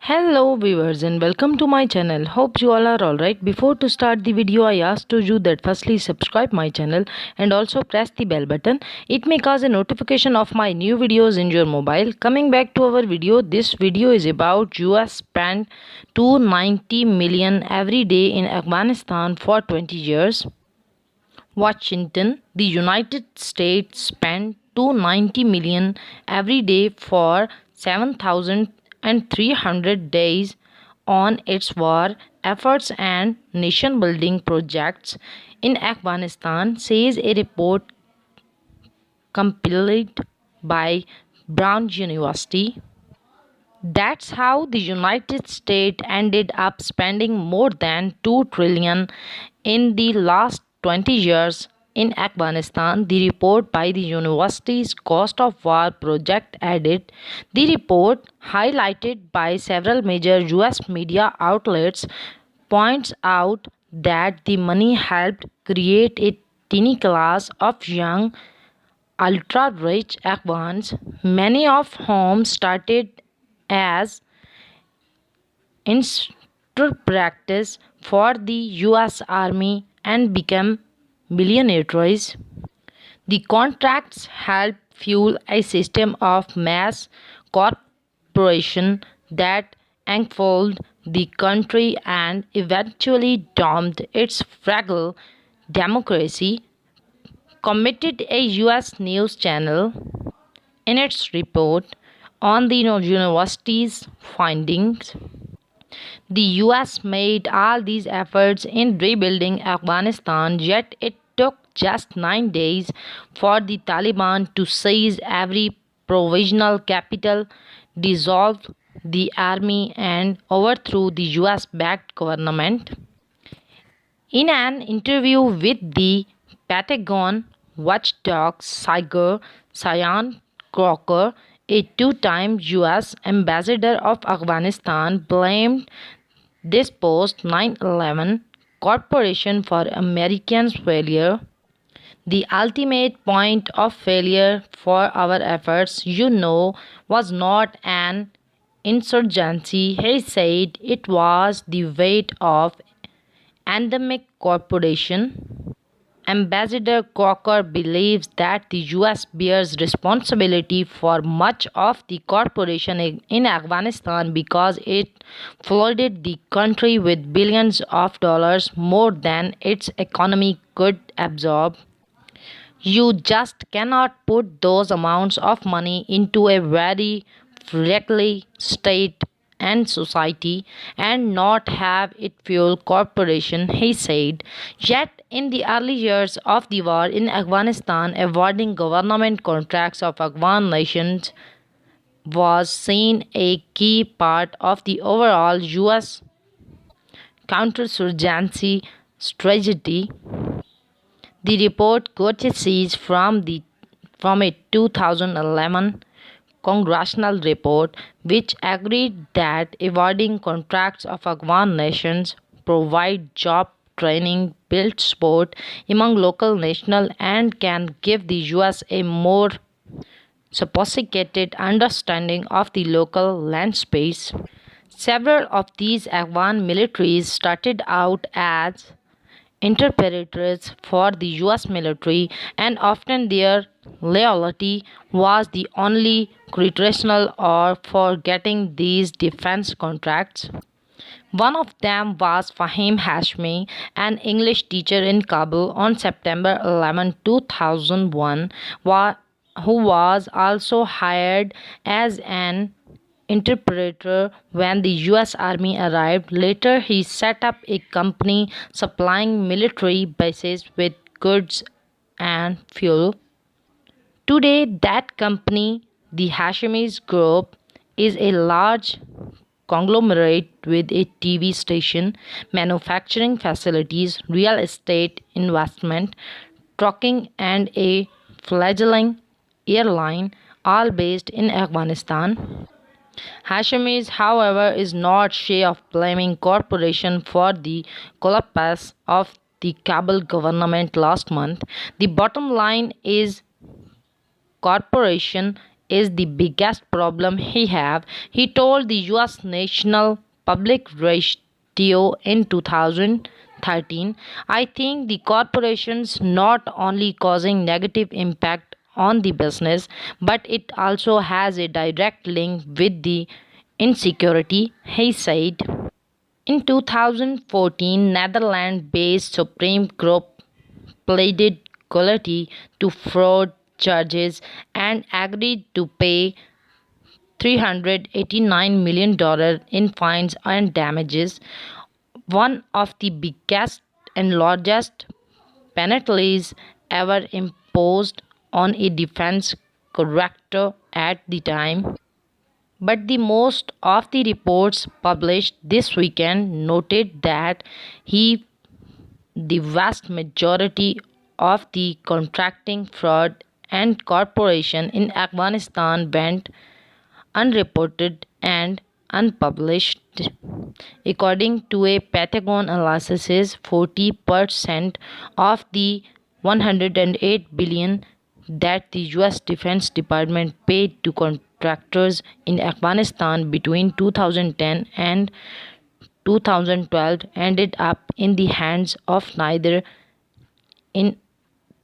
Hello viewers and welcome to my channel. Hope you all are alright. Before to start the video, I ask to you that firstly subscribe my channel and also press the bell button. It may cause a notification of my new videos in your mobile. Coming back to our video, this video is about US spend 290 million every day in Afghanistan for 20 years. Washington, the United States spent 290 million every day for 7,300 days on its war efforts and nation building projects in Afghanistan, says a report compiled by Brown University. That's how the United States ended up spending more than 2 trillion in the last 20 years in Afghanistan, the report by the university's Cost of War project added. The report, highlighted by several major US media outlets, points out that the money helped create a tiny class of young ultra-rich Afghans, many of whom started as instructors for the US Army and became millionaires. The contracts helped fuel a system of mass corporation that engulfed the country and eventually domed its fragile democracy, committed a US news channel in its report on the university's findings. The US made all these efforts in rebuilding Afghanistan, yet it took just 9 days for the Taliban to seize every provisional capital, dissolve the army, and overthrow the US backed government. In an interview with the Pentagon watchdog Cyan Crocker, a two-time US ambassador of Afghanistan, blamed this post 9/11 corporation for Americans' failure. The ultimate point of failure for our efforts, was not an insurgency, he said. It was the weight of endemic corporation. Ambassador Crocker believes that the US bears responsibility for much of the corruption in Afghanistan because it flooded the country with billions of dollars, more than its economy could absorb. You just cannot put those amounts of money into a very fragile state and society and not have it fuel corporation, he said. Yet, in the early years of the war in Afghanistan, awarding government contracts of Afghan nations was seen a key part of the overall US counterinsurgency strategy. The report quotes from a 2011 congressional report which agreed that awarding contracts of Afghan nations provide job training, build support among local nationals, and can give the US a more sophisticated understanding of the local land space. Several of these Afghan militaries started out as interpreters for the US military, and often their loyalty was the only criteria or for getting these defense contracts. One of them was Fahim Hashmi, an English teacher in Kabul on September 11, 2001, who was also hired as an interpreter when the US Army arrived. Later, he set up a company supplying military bases with goods and fuel. Today, that company, the Hashimis Group, is a large conglomerate with a TV station, manufacturing facilities, real estate investment, trucking, and a fledgling airline, all based in Afghanistan. Hashimis, however, is not shy of blaming corporation for the collapse of the Kabul government last month. The bottom line is corporation is the biggest problem he have, he told the US National Public Radio in 2013. I think the corporations not only causing negative impact on the business, but it also has a direct link with the insecurity, he said. In 2014, Netherlands-based Supreme Court pleaded guilty to fraud charges and agreed to pay $389 million in fines and damages, one of the biggest and largest penalties ever imposed on a defense contractor at the time. But the most of the reports published this weekend noted that he the vast majority of the contracting fraud and corruption in Afghanistan went unreported and unpublished. According to a Pentagon analysis, 40% of the 108 billion that the US Defense Department paid to contractors in Afghanistan between 2010 and 2012 ended up in the hands of neither in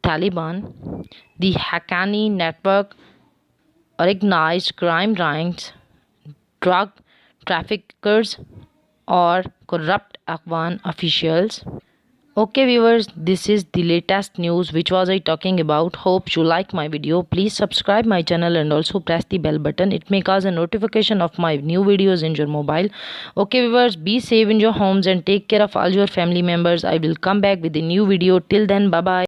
Taliban, the Haqqani network, organized crime rings, drug traffickers, or corrupt Afghan officials. Okay viewers, this is the latest news which was I talking about. Hope you like my video. Please subscribe my channel and also press the bell button. It may cause a notification of my new videos in your mobile. Okay viewers, be safe in your homes and take care of all your family members. I will come back with a new video. Till then, bye bye.